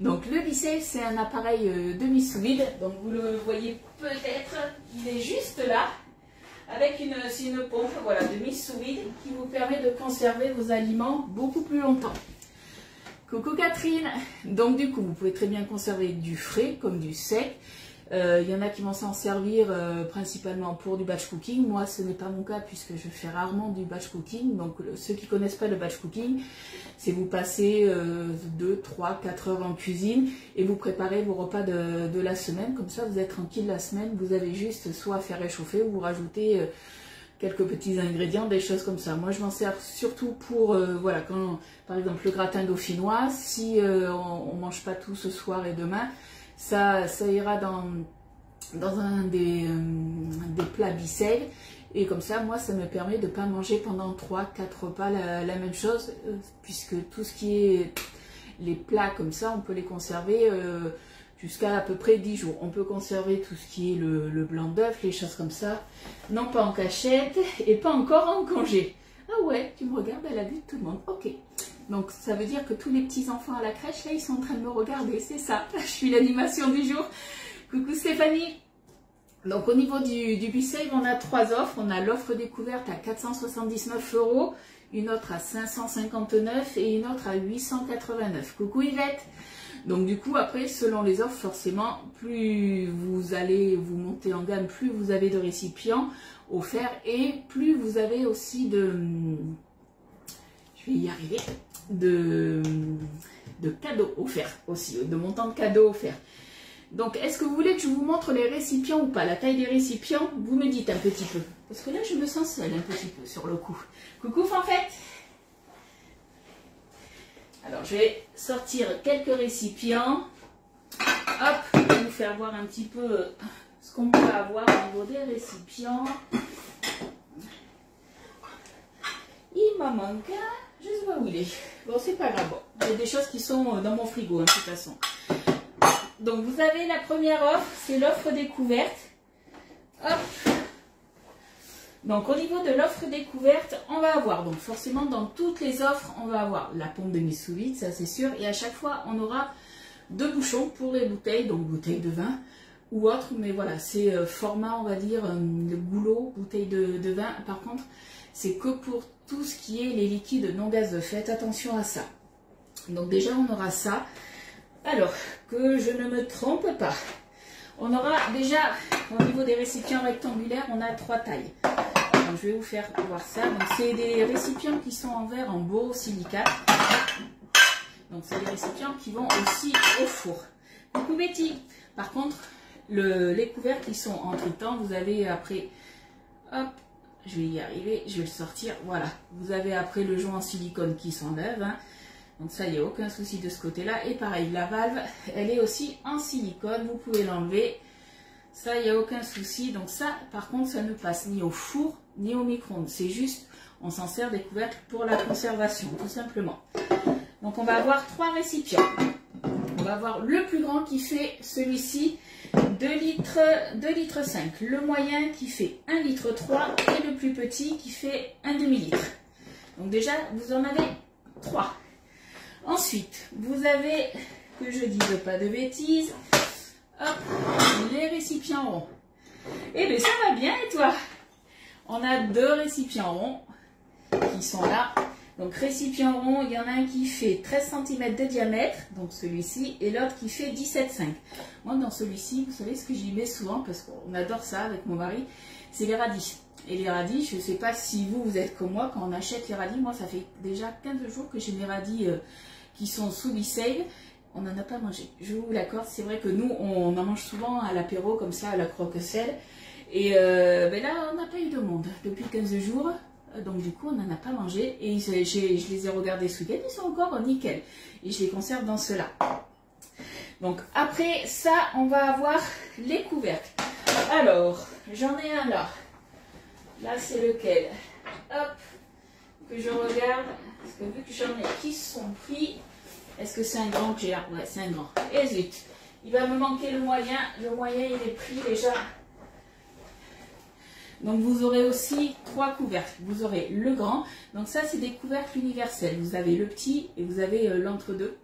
Speaker 1: Donc le B-Save, c'est un appareil demi-sous-vide. Donc vous le voyez peut-être. Il est juste là. Avec une pompe, voilà, demi-sous-vide qui vous permet de conserver vos aliments beaucoup plus longtemps. Coucou Catherine. Donc du coup, vous pouvez très bien conserver du frais comme du sec. Il y en a qui vont s'en servir principalement pour du batch cooking. Moi, ce n'est pas mon cas puisque je fais rarement du batch cooking. Donc ceux qui ne connaissent pas le batch cooking, c'est vous passez 2, 3, 4 heures en cuisine et vous préparez vos repas de la semaine. Comme ça, vous êtes tranquille la semaine. Vous avez juste soit à faire réchauffer ou vous rajoutez quelques petits ingrédients, des choses comme ça. Moi, je m'en sers surtout pour, voilà, quand, par exemple, le gratin dauphinois, si on ne mange pas tout ce soir et demain, ça ira dans un des plats B-Save. Et comme ça, moi, ça me permet de ne pas manger pendant 3-4 repas la même chose, puisque tout ce qui est les plats comme ça, on peut les conserver jusqu'à peu près 10 jours. On peut conserver tout ce qui est le blanc d'œuf, les choses comme ça, non pas en cachette et pas encore en congé. Ah ouais, tu me regardes à la vue de tout le monde. Ok. Donc ça veut dire que tous les petits enfants à la crèche, là, ils sont en train de me regarder. C'est ça, je suis l'animation du jour. Coucou Stéphanie. Donc au niveau du B-Save, on a 3 offres. On a l'offre découverte à 479 €, une autre à 559 et une autre à 889. Coucou Yvette. Donc du coup, après, selon les offres, forcément, plus vous allez vous monter en gamme, plus vous avez de récipients offerts et plus vous avez aussi je vais y arriver, de cadeaux offerts aussi, de montants de cadeaux offerts. Donc, est-ce que vous voulez que je vous montre les récipients ou pas? La taille des récipients, vous me dites un petit peu. Parce que là, je me sens seule un petit peu sur le coup. Coucou Fanfette. Alors, je vais sortir quelques récipients. Hop, je vais vous faire voir un petit peu ce qu'on peut avoir au niveau des récipients. Il m'en manque un. Je sais pas où il est. Bon, c'est pas grave. Bon, il y a des choses qui sont dans mon frigo, hein, de toute façon. Donc, vous avez la première offre, c'est l'offre découverte. Hop. Donc, au niveau de l'offre découverte, on va avoir, donc forcément, dans toutes les offres, on va avoir la pompe de mise sous vide, ça c'est sûr. Et à chaque fois, on aura 2 bouchons pour les bouteilles, donc bouteilles de vin ou autre. Mais voilà, c'est format, on va dire, le goulot, bouteille de vin. Par contre, c'est que pour tout ce qui est les liquides non gazeux. Faites attention à ça. Donc déjà, on aura ça. Alors, que je ne me trompe pas. On aura déjà, au niveau des récipients rectangulaires, on a 3 tailles. Donc, je vais vous faire voir ça. Donc, c'est des récipients qui sont en verre en borosilicate. Donc, c'est des récipients qui vont aussi au four. Coucou Betty. Par contre, les couvercles qui sont en tritan, vous avez après, hop, je vais y arriver, je vais le sortir. Voilà, vous avez après le joint en silicone qui s'enlève. Hein. Donc ça, il n'y a aucun souci de ce côté-là. Et pareil, la valve, elle est aussi en silicone. Vous pouvez l'enlever. Ça, il n'y a aucun souci. Donc ça, par contre, ça ne passe ni au four, ni au micro-ondes. C'est juste, on s'en sert des couvercles pour la conservation, tout simplement. Donc on va avoir 3 récipients. On va avoir le plus grand qui fait celui-ci 2 litres 5. Le moyen qui fait 1 litre 3 et le plus petit qui fait un demi-litre. Donc déjà, vous en avez 3. Ensuite, vous avez, que je dise pas de bêtises, hop, les récipients ronds. Eh bien, ça va bien, et toi? On a 2 récipients ronds qui sont là. Donc, récipient rond, il y en a un qui fait 13 cm de diamètre, donc celui-ci, et l'autre qui fait 17,5. Moi, dans celui-ci, vous savez ce que j'y mets souvent, parce qu'on adore ça avec mon mari, c'est les radis. Et les radis, je ne sais pas si vous êtes comme moi, quand on achète les radis, moi, ça fait déjà 15 jours que j'ai mes radis qui sont sous Bisseil. On n'en a pas mangé. Je vous l'accorde, c'est vrai que nous, on en mange souvent à l'apéro, comme ça, à la croque-sel. Et ben là, on n'a pas eu de monde depuis 15 jours. Donc du coup, on n'en a pas mangé. Et je les ai regardés ce week-end, ils sont encore nickel. Et je les conserve dans cela. Donc après ça, on va avoir les couvercles. Alors, j'en ai un là. Là, c'est lequel? Hop, que je regarde. Parce que vu que j'en ai qui sont pris, est-ce que c'est un grand que j'ai là? Ouais, c'est un grand. Et zut, il va me manquer le moyen. Le moyen, il est pris déjà. Donc vous aurez aussi 3 couvercles. Vous aurez le grand. Donc ça, c'est des couvercles universels. Vous avez le petit et vous avez l'entre-deux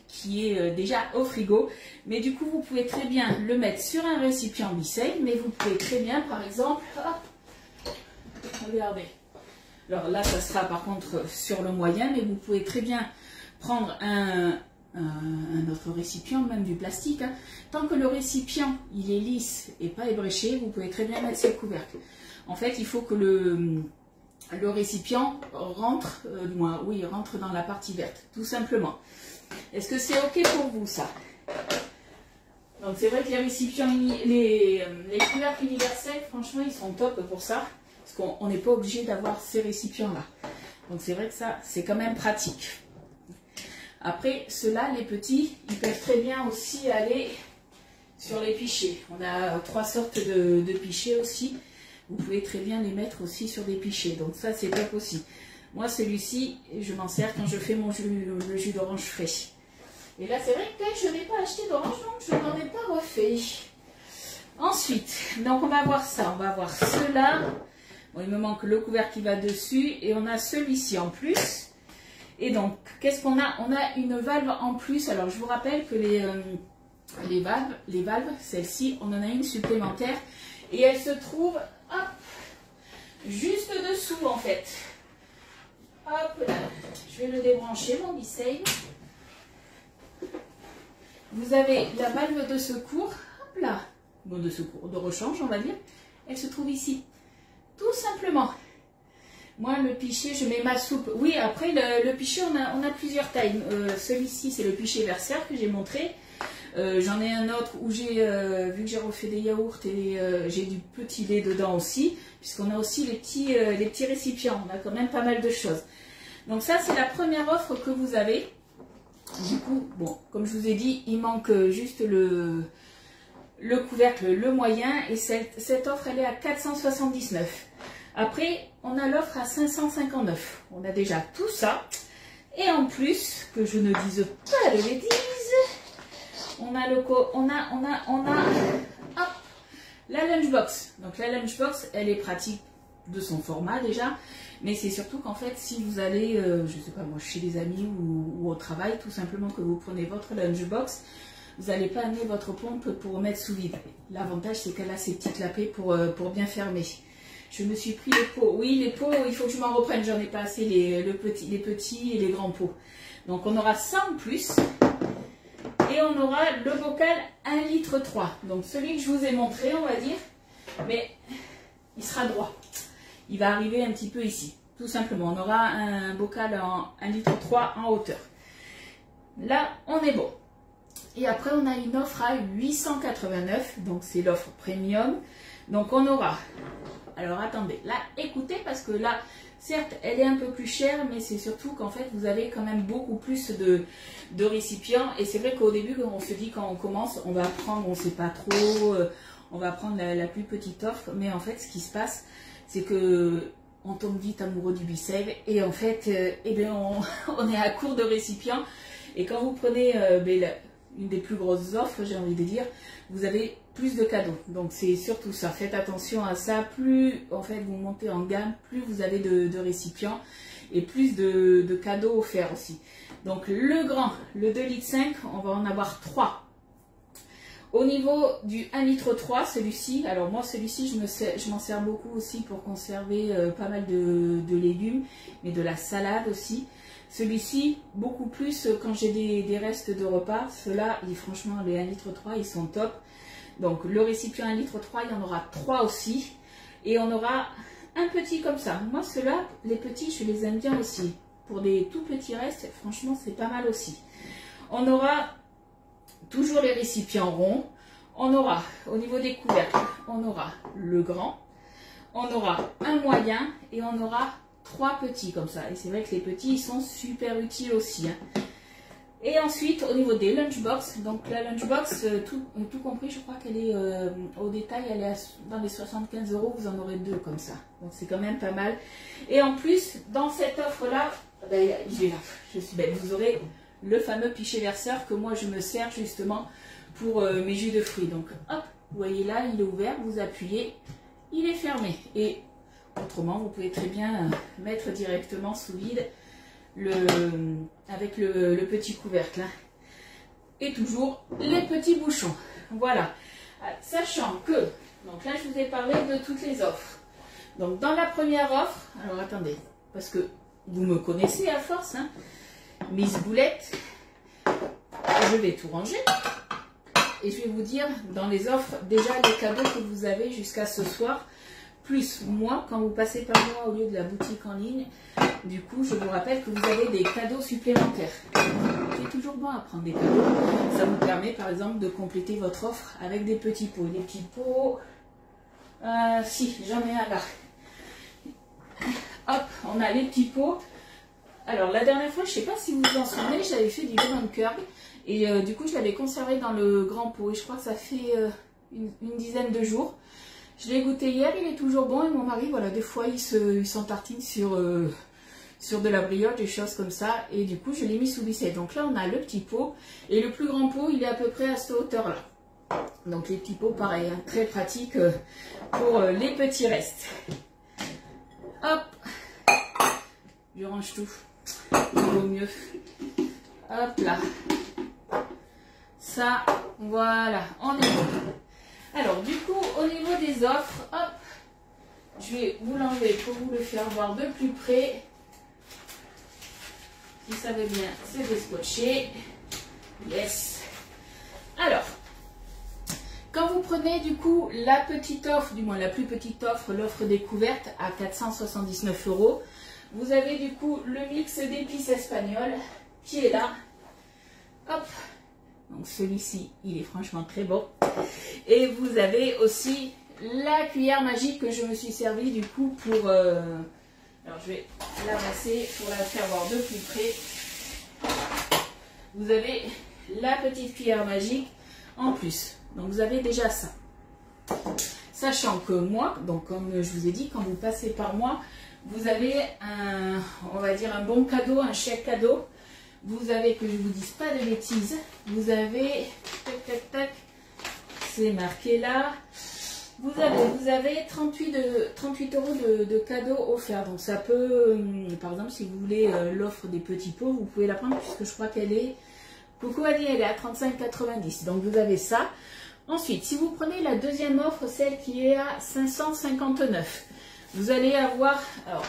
Speaker 1: qui est déjà au frigo. Mais du coup, vous pouvez très bien le mettre sur un récipient Bisseil. Mais vous pouvez très bien, par exemple, hop, regardez. Alors là, ça sera par contre sur le moyen. Mais vous pouvez très bien prendre un autre récipient, même du plastique. Hein. Tant que le récipient il est lisse et pas ébréché, vous pouvez très bien mettre ces couvercles. En fait, il faut que le récipient rentre, rentre dans la partie verte, tout simplement. Est-ce que c'est ok pour vous ça? Donc c'est vrai que les récipients, les couvercles universels, franchement, ils sont top pour ça, parce qu'on n'est pas obligé d'avoir ces récipients-là. Donc c'est vrai que ça, c'est quand même pratique. Après, ceux-là, les petits, ils peuvent très bien aussi aller sur les pichets. On a 3 sortes de pichets aussi. Vous pouvez très bien les mettre aussi sur des pichets. Donc ça, c'est top aussi. Moi, celui-ci, je m'en sers quand je fais le jus d'orange frais. Et là, c'est vrai que je n'ai pas acheté d'orange, donc je n'en ai pas refait. Ensuite, donc on va avoir ça. On va avoir ceux-là. Bon, il me manque le couvercle qui va dessus. Et on a celui-ci en plus. Et donc, qu'est-ce qu'on a? On a une valve en plus. Alors, je vous rappelle que les valves, celle-ci, on en a une supplémentaire. Et elle se trouve, hop, juste dessous, en fait. Hop là. Je vais le débrancher, mon Bisseil. Vous avez la valve de secours, hop là. Bon, de secours, de rechange, on va dire. Elle se trouve ici. Tout simplement. Moi, le pichet, je mets ma soupe. Oui, après, le pichet, on a plusieurs tailles. Celui-ci, c'est le pichet versaire que j'ai montré. J'en ai un autre où j'ai, vu que j'ai refait des yaourts et j'ai du petit lait dedans aussi, puisqu'on a aussi les petits récipients. On a quand même pas mal de choses. Donc ça, c'est la première offre que vous avez. Du coup, bon, comme je vous ai dit, il manque juste le couvercle, le moyen. Et cette offre, elle est à 479. Après, on a l'offre à 559. On a déjà tout ça. Et en plus, que je ne dise pas de bêtises, on a hop, la lunchbox. Donc la lunchbox, elle est pratique de son format déjà. Mais c'est surtout qu'en fait, si vous allez, je sais pas moi, chez des amis ou au travail, tout simplement que vous prenez votre lunchbox, vous n'allez pas amener votre pompe pour mettre sous vide. L'avantage, c'est qu'elle a ses petits clapets pour bien fermer. Je me suis pris les pots. Oui, les pots, il faut que je m'en reprenne. J'en ai pas assez, les petits et les grands pots. Donc, on aura ça en plus. Et on aura le bocal 1,3 litre. Donc, celui que je vous ai montré, on va dire. Mais il sera droit. Il va arriver un petit peu ici. Tout simplement. On aura un bocal en 1,3 litre en hauteur. Là, on est bon. Et après, on a une offre à 889. Donc, c'est l'offre premium. Donc, on aura... Alors attendez, là écoutez parce que là Certes, elle est un peu plus chère, mais c'est surtout qu'en fait, vous avez quand même beaucoup plus de récipients. Et c'est vrai qu'au début, on se dit quand on commence, on va prendre, on ne sait pas trop, on va prendre la plus petite offre. Mais en fait, ce qui se passe, c'est que on tombe vite amoureux du B-Save. Et en fait, eh bien, on est à court de récipients. Et quand vous prenez une des plus grosses offres, j'ai envie de dire, vous avez plus de cadeaux. Donc c'est surtout ça, faites attention à ça. Plus en fait vous montez en gamme, plus vous avez de récipients et plus de cadeaux offerts aussi. Donc le grand, le 2,5 litres, on va en avoir 3. Au niveau du 1,3 litre, celui-ci, alors moi celui-ci je m'en sers beaucoup aussi pour conserver pas mal de légumes, mais de la salade aussi. Celui-ci, beaucoup plus quand j'ai des restes de repas. Ceux-là, franchement, les 1,3 litre, ils sont top. Donc, le récipient 1,3 litre, il y en aura 3 aussi. Et on aura un petit comme ça. Moi, ceux-là, les petits, je les aime bien aussi. Pour des tout petits restes, franchement, c'est pas mal aussi. On aura toujours les récipients ronds. On aura, au niveau des couvercles, on aura le grand. On aura un moyen et on aura 3 petits comme ça. Et c'est vrai que les petits, ils sont super utiles aussi. Hein. Et ensuite, au niveau des lunchbox, donc la lunchbox, tout compris, je crois qu'elle est au détail, elle est dans les 75 €, vous en aurez 2 comme ça. Donc c'est quand même pas mal. Et en plus, dans cette offre-là, ben, je suis belle, vous aurez le fameux pichet verseur que moi je me sers justement pour mes jus de fruits. Donc hop, vous voyez là, il est ouvert, vous appuyez, il est fermé. Et autrement, vous pouvez très bien mettre directement sous vide avec le petit couvercle. Hein. Et toujours les petits bouchons. Voilà. Sachant que, donc là je vous ai parlé de toutes les offres. Donc dans la première offre, alors attendez, parce que vous me connaissez à force, hein, Miss Boulette, je vais tout ranger. Et je vais vous dire dans les offres déjà les cadeaux que vous avez jusqu'à ce soir. Plus moi, quand vous passez par moi au lieu de la boutique en ligne, du coup, je vous rappelle que vous avez des cadeaux supplémentaires. C'est toujours bon à prendre des cadeaux. Ça vous permet, par exemple, de compléter votre offre avec des petits pots. Les petits pots, si, j'en ai un là. Hop, on a les petits pots. Alors, la dernière fois, je ne sais pas si vous vous en souvenez, j'avais fait du lemon curd. Et du coup, je l'avais conservé dans le grand pot. Et je crois que ça fait une dizaine de jours. Je l'ai goûté hier, il est toujours bon. Et mon mari, voilà, des fois, il s'en tartine sur de la brioche, des choses comme ça. Et du coup, je l'ai mis sous vissette. Donc là, on a le petit pot. Et le plus grand pot, il est à peu près à cette hauteur-là. Donc les petits pots, pareil, hein, très pratique pour les petits restes. Hop, je range tout. Il vaut mieux. Hop là. Ça, voilà, on est bon. Alors, du coup, au niveau des offres, hop, je vais vous l'enlever pour vous le faire voir de plus près. Vous savez bien, c'est descotché. Yes. Alors, quand vous prenez du coup la petite offre, du moins la plus petite offre, l'offre découverte à 479 €, vous avez du coup le mix d'épices espagnoles qui est là. Hop. Donc celui-ci, il est franchement très bon. Et vous avez aussi la cuillère magique que je me suis servi du coup pour... alors je vais la masser pour la faire voir de plus près. Vous avez la petite cuillère magique en plus. Donc vous avez déjà ça. Sachant que moi, donc comme je vous ai dit, quand vous passez par moi, vous avez on va dire un bon cadeau, un chèque cadeau. Vous avez, que je ne vous dise pas de bêtises, vous avez, tac, tac, tac, c'est marqué là, vous avez 38 € de cadeaux offerts. Donc ça peut, par exemple, si vous voulez l'offre des petits pots, vous pouvez la prendre puisque je crois qu'elle est, Coco a dit, elle est à 35,90 €. Donc vous avez ça. Ensuite, si vous prenez la deuxième offre, celle qui est à 559, vous allez avoir, alors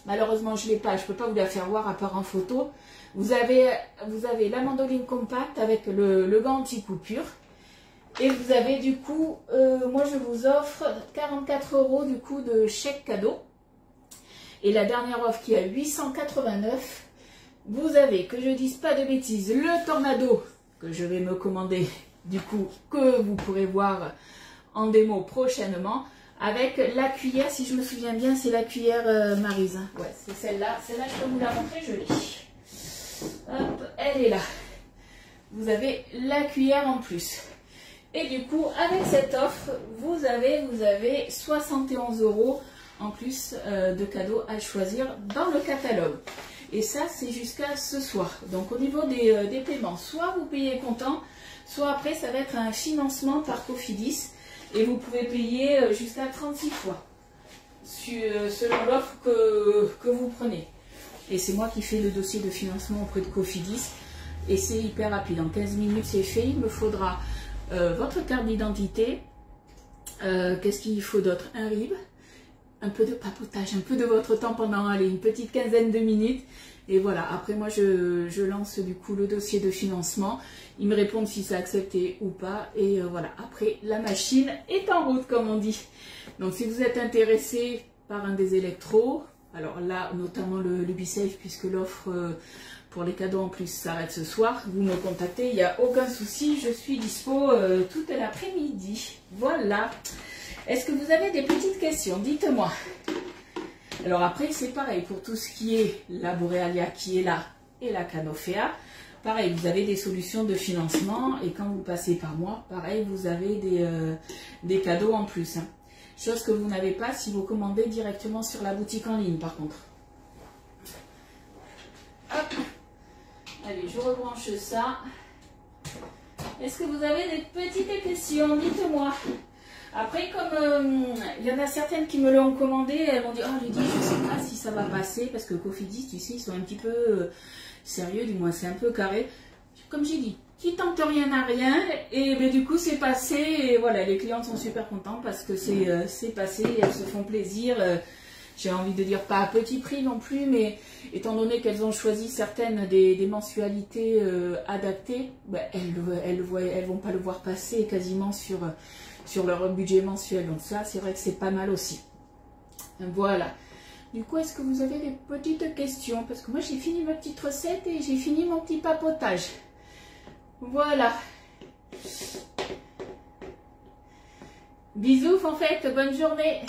Speaker 1: malheureusement je ne l'ai pas, je ne peux pas vous la faire voir à part en photo. Vous avez la mandoline compacte avec le gant anti-coupure. Et vous avez du coup, moi je vous offre 44 € du coup de chèque cadeau. Et la dernière offre qui est à 889, vous avez, que je dise pas de bêtises, le Tornado que je vais me commander du coup, que vous pourrez voir en démo prochainement, avec la cuillère, si je me souviens bien, c'est la cuillère Maryse. Ouais, c'est celle-là. Celle-là, je peux vous la montrer, je l'ai. Hop, elle est là. Vous avez la cuillère en plus. Et du coup, avec cette offre, vous avez 71 € en plus de cadeaux à choisir dans le catalogue. Et ça, c'est jusqu'à ce soir. Donc, au niveau des paiements, soit vous payez comptant, soit après, ça va être un financement par Cofidis. Et vous pouvez payer jusqu'à 36 fois, selon l'offre que vous prenez. Et c'est moi qui fais le dossier de financement auprès de Cofidis. Et c'est hyper rapide. En 15 minutes, c'est fait. Il me faudra votre carte d'identité. Qu'est-ce qu'il faut d'autre? Un RIB. Un peu de papotage, un peu de votre temps pendant allez, une petite quinzaine de minutes. Et voilà, après moi je lance du coup le dossier de financement. Ils me répondent si c'est accepté ou pas. Et voilà, après la machine est en route comme on dit. Donc si vous êtes intéressé par un des électros, alors là notamment le BeSafe puisque l'offre pour les cadeaux en plus s'arrête ce soir, vous me contactez, il n'y a aucun souci, je suis dispo toute l'après-midi. Voilà. Est-ce que vous avez des petites questions? Dites-moi. Alors après, c'est pareil pour tout ce qui est la Borealia qui est là et la Canofea. Pareil, vous avez des solutions de financement et quand vous passez par moi, pareil, vous avez des cadeaux en plus. Hein. Chose que vous n'avez pas si vous commandez directement sur la boutique en ligne par contre. Hop. Allez, je rebranche ça. Est-ce que vous avez des petites questions? Dites-moi. Après, comme il y en a certaines qui me l'ont commandé, elles m'ont dit « Oh Lydie, je ne sais pas si ça va passer, parce que Cofidis, tu sais, ils sont un petit peu sérieux, du moins c'est un peu carré. » Comme j'ai dit, qui tente rien n'a rien, et ben, du coup c'est passé, et voilà, les clientes sont super contents parce que c'est passé, elles se font plaisir. J'ai envie de dire pas à petit prix non plus, mais étant donné qu'elles ont choisi certaines des mensualités adaptées, ben, elles vont pas le voir passer quasiment sur leur budget mensuel. Donc ça, c'est vrai que c'est pas mal aussi. Voilà. Du coup, est-ce que vous avez des petites questions? Parce que moi, j'ai fini ma petite recette et j'ai fini mon petit papotage. Voilà. Bisous, en fait. Bonne journée.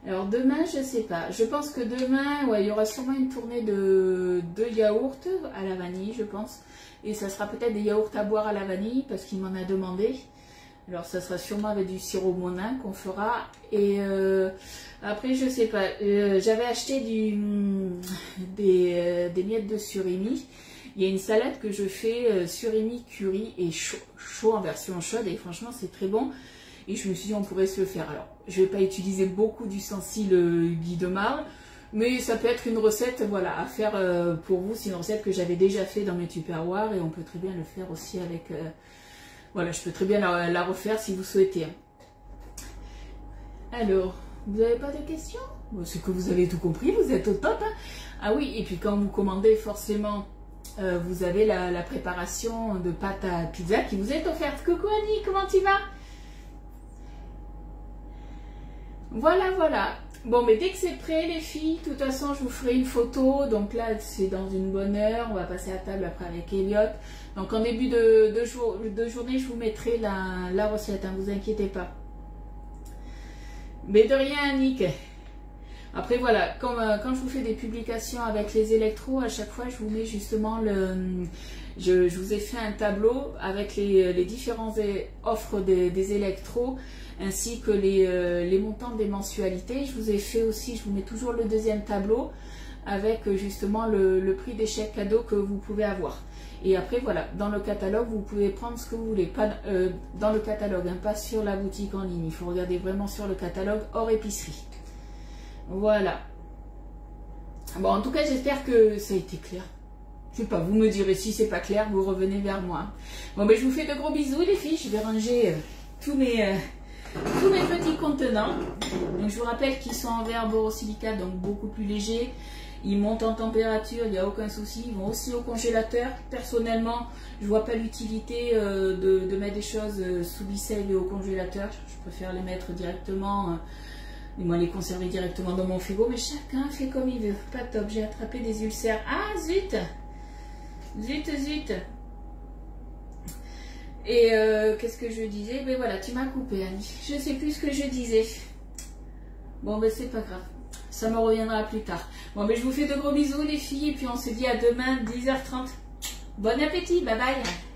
Speaker 1: Alors demain, je sais pas. Je pense que demain, ouais, il y aura sûrement une tournée de yaourts à la vanille, je pense. Et ça sera peut-être des yaourts à boire à la vanille parce qu'il m'en a demandé. Alors ça sera sûrement avec du sirop monin qu'on fera. Et après, je sais pas. J'avais acheté des miettes de surimi. Il y a une salade que je fais surimi, curry et chaud en version chaude. Et franchement, c'est très bon. Et je me suis dit, on pourrait se le faire. Alors, je ne vais pas utiliser beaucoup d'ustensiles Guy de Marle, mais ça peut être une recette voilà, à faire pour vous. C'est une recette que j'avais déjà fait dans mes tupperwares et on peut très bien le faire aussi avec... voilà, je peux très bien la refaire si vous souhaitez. Alors, vous n'avez pas de questions? C'est que vous avez tout compris, vous êtes au top. Hein. Ah oui, et puis quand vous commandez, forcément, vous avez la préparation de pâte à pizza qui vous est offerte. Coucou Annie, comment tu vas? Voilà, voilà. Bon, mais dès que c'est prêt, les filles, de toute façon, je vous ferai une photo. Donc là, c'est dans une bonne heure. On va passer à table après avec Elliot. Donc en début de journée, je vous mettrai la recette. Hein, vous inquiétez pas. Mais de rien, Annick. Après, voilà, quand je vous fais des publications avec les électros, à chaque fois, je vous mets justement je vous ai fait un tableau avec les différentes offres des électros, ainsi que les montants des mensualités. Je vous ai fait aussi, je vous mets toujours le deuxième tableau, avec justement le prix des chèques cadeaux que vous pouvez avoir. Et après, voilà, dans le catalogue, vous pouvez prendre ce que vous voulez. Pas dans le catalogue, hein, pas sur la boutique en ligne. Il faut regarder vraiment sur le catalogue hors épicerie. Voilà. Bon, en tout cas, j'espère que ça a été clair. Je sais pas, vous me direz si c'est pas clair, vous revenez vers moi. Bon, ben je vous fais de gros bisous, les filles. Je vais ranger tous mes petits contenants. Donc, je vous rappelle qu'ils sont en verre borosilicate, donc beaucoup plus légers. Ils montent en température, il n'y a aucun souci. Ils vont aussi au congélateur. Personnellement, je vois pas l'utilité de mettre des choses sous ficelle et au congélateur. Je préfère les mettre directement... et moi les conserver directement dans mon frigo, mais chacun fait comme il veut. Pas top, j'ai attrapé des ulcères. Ah zut. Zut, zut. Et qu'est-ce que je disais? Ben voilà, tu m'as coupé, Annie. Je sais plus ce que je disais. Bon, ben c'est pas grave. Ça me reviendra plus tard. Bon, ben je vous fais de gros bisous, les filles. Et puis on se dit à demain, 10h30. Bon appétit, bye bye.